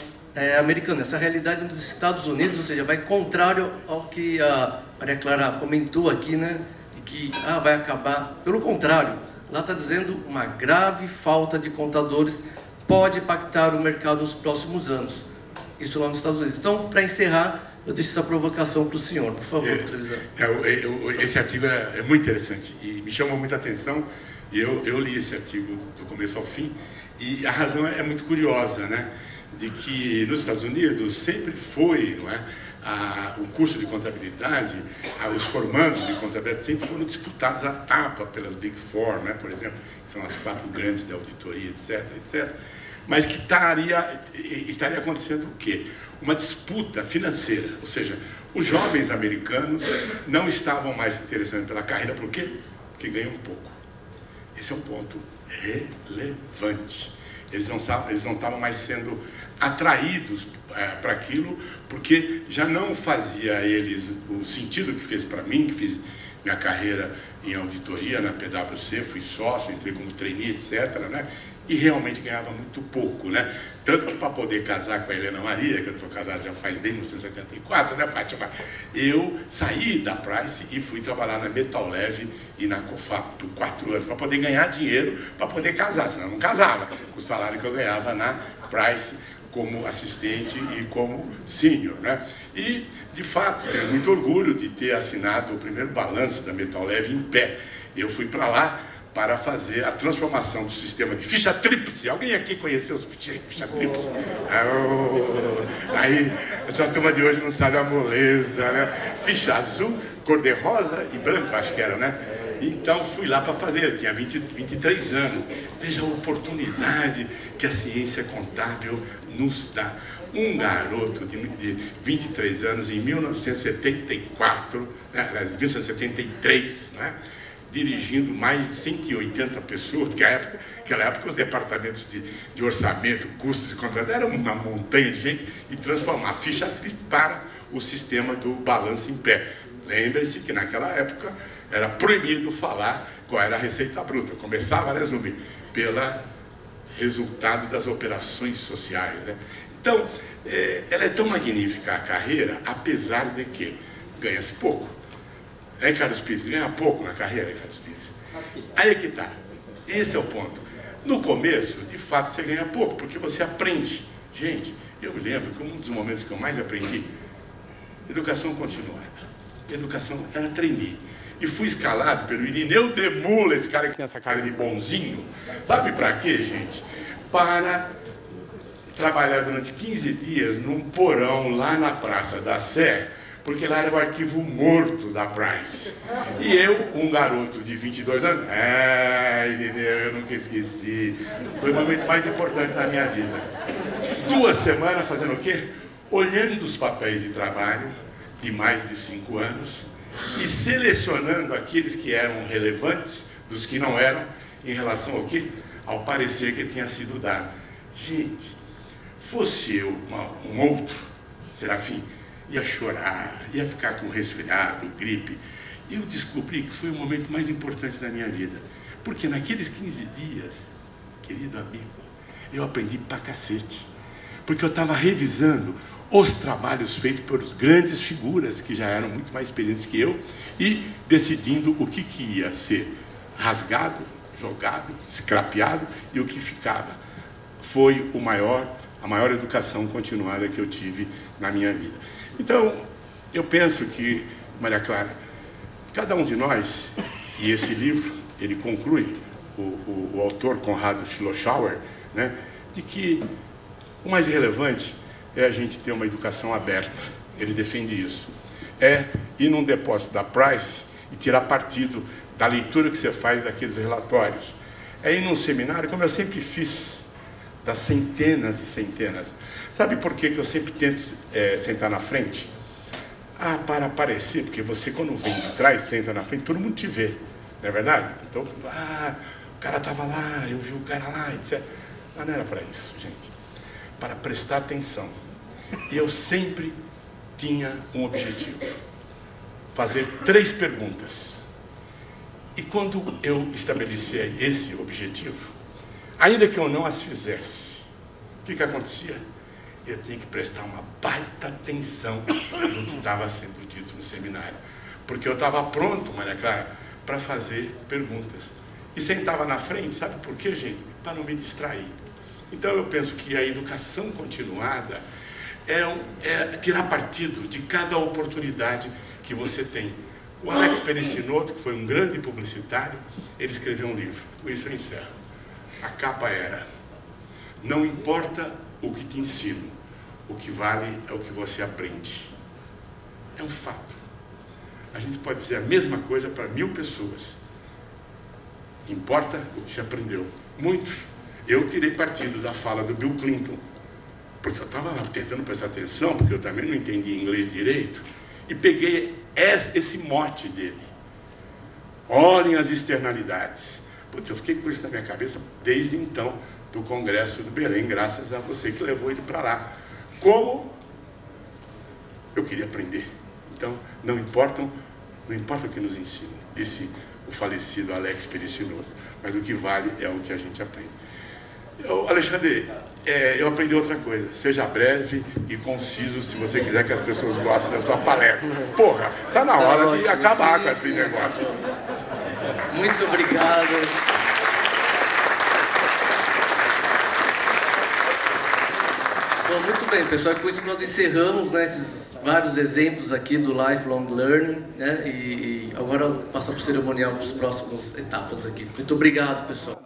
americano. Essa realidade nos Estados Unidos, ou seja, vai contrário ao que a Maria Clara comentou aqui, né? De que vai acabar. Pelo contrário, lá está dizendo uma grave falta de contadores pode impactar o mercado nos próximos anos. Isso lá nos Estados Unidos. Então, para encerrar, eu deixo essa provocação para o senhor, por favor, Trevisan. Esse artigo é muito interessante e me chamou muita atenção. Eu li esse artigo do começo ao fim e a razão é muito curiosa, né? De que nos Estados Unidos sempre foi, não é? O curso de contabilidade, os formandos de contabilidade sempre foram disputados à tapa pelas Big Four, né? Por exemplo, que são as 4 grandes da auditoria, etc, etc. Mas que estaria acontecendo o quê? Uma disputa financeira, ou seja, os jovens americanos não estavam mais interessados pela carreira, por quê? Porque ganham pouco. Esse é um ponto relevante. Eles não estavam mais sendo atraídos para aquilo, porque já não fazia a eles o sentido que fez para mim, que fiz minha carreira em auditoria na PwC, fui sócio, entrei como trainee, etc., né? E realmente ganhava muito pouco, né? Tanto que para poder casar com a Helena Maria, que eu estou casado já faz desde 1974, né, Fátima? Eu saí da Price e fui trabalhar na Metal Leve e na Cofap por 4 anos, para poder ganhar dinheiro, para poder casar, senão eu não casava, com o salário que eu ganhava na Price como assistente e como sênior, né? E, de fato, tenho muito orgulho de ter assinado o primeiro balanço da Metal Leve em pé. Eu fui para lá para fazer a transformação do sistema de ficha tríplice. Alguém aqui conheceu os ficha tríplice? Aí, essa turma de hoje não sabe a moleza, né? Ficha azul, cor-de-rosa e branco, acho que era, né? Então, fui lá para fazer. Eu tinha 23 anos. Veja a oportunidade que a ciência contábil nos dá. Um garoto de 23 anos, em 1974, né? 1973, né? Dirigindo mais de 180 pessoas, porque naquela época os departamentos de orçamento, custos e contratos eram uma montanha de gente, e transformar a ficha para o sistema do balanço em pé. Lembre-se que naquela época era proibido falar qual era a receita bruta. Começava a resumir pelo resultado das operações sociais, né? Então, ela é tão magnífica a carreira, apesar de que ganha-se pouco. Carlos Pires, ganha pouco na carreira, Carlos Pires. Aí é que está. Esse é o ponto. No começo, de fato, você ganha pouco, porque você aprende. Gente, eu me lembro que um dos momentos que eu mais aprendi, educação continuada. Educação era trainee. E fui escalado pelo Irineu de Mula, esse cara que tem essa cara de bonzinho. Sabe para quê, gente? Para trabalhar durante 15 dias num porão lá na Praça da Sé, porque lá era o arquivo morto da Price. E eu, um garoto de 22 anos, Irineu, eu nunca esqueci. Foi o momento mais importante da minha vida. 2 semanas fazendo o quê? Olhando os papéis de trabalho de mais de 5 anos e selecionando aqueles que eram relevantes dos que não eram em relação ao quê? Ao parecer que tinha sido dado. Gente, fosse eu um outro, Serafim, ia chorar, ia ficar com resfriado, gripe. Eu descobri que foi o momento mais importante da minha vida. Porque naqueles 15 dias, querido amigo, eu aprendi pra cacete. Porque eu estava revisando os trabalhos feitos por grandes figuras que já eram muito mais experientes que eu e decidindo o que ia ser rasgado, jogado, scrapeado e o que ficava. Foi a maior educação continuada que eu tive na minha vida. Então, eu penso que, Maria Clara, cada um de nós, e esse livro, ele conclui, o autor Conrado Schlossauer, né, de que o mais relevante é a gente ter uma educação aberta. Ele defende isso. É ir num depósito da Price e tirar partido da leitura que você faz daqueles relatórios. É ir num seminário, como eu sempre fiz, das centenas e centenas. Sabe por que eu sempre tento sentar na frente? Para aparecer, porque você quando vem de trás, senta na frente, todo mundo te vê, não é verdade? Então, o cara estava lá, eu vi o cara lá, etc. Mas não era para isso, gente. Para prestar atenção. E eu sempre tinha um objetivo: fazer 3 perguntas. E quando eu estabeleci esse objetivo, ainda que eu não as fizesse, o que acontecia? Eu tinha que prestar uma baita atenção no que estava sendo dito no seminário, porque eu estava pronto, Maria Clara, para fazer perguntas. E sentava na frente, sabe por quê, gente? Para não me distrair. Então eu penso que a educação continuada é tirar partido de cada oportunidade que você tem. O Alex Perissinotto, que foi um grande publicitário, ele escreveu um livro. Com isso eu encerro. A capa era: não importa o que te ensino, o que vale é o que você aprende. É um fato. A gente pode dizer a mesma coisa para 1000 pessoas. Importa o que se aprendeu. Muitos. Eu tirei partido da fala do Bill Clinton, porque eu estava lá tentando prestar atenção, porque eu também não entendia inglês direito, e peguei esse mote dele: olhem as externalidades. Putz, eu fiquei com isso na minha cabeça desde então, do Congresso do Belém, graças a você que levou ele para lá. Como eu queria aprender. Então, não importa o que nos ensina, disse o falecido Alex Perissinotto, mas o que vale é o que a gente aprende. Alexandre, eu aprendi outra coisa: seja breve e conciso, se você quiser que as pessoas gostem da sua palestra. Porra, tá na hora de acabar com esse negócio. Muito obrigado. Bom, muito bem, pessoal, é com isso que nós encerramos, né, esses vários exemplos aqui do Lifelong Learning, né, e agora eu passo para o cerimonial para as próximas etapas aqui. Muito obrigado, pessoal.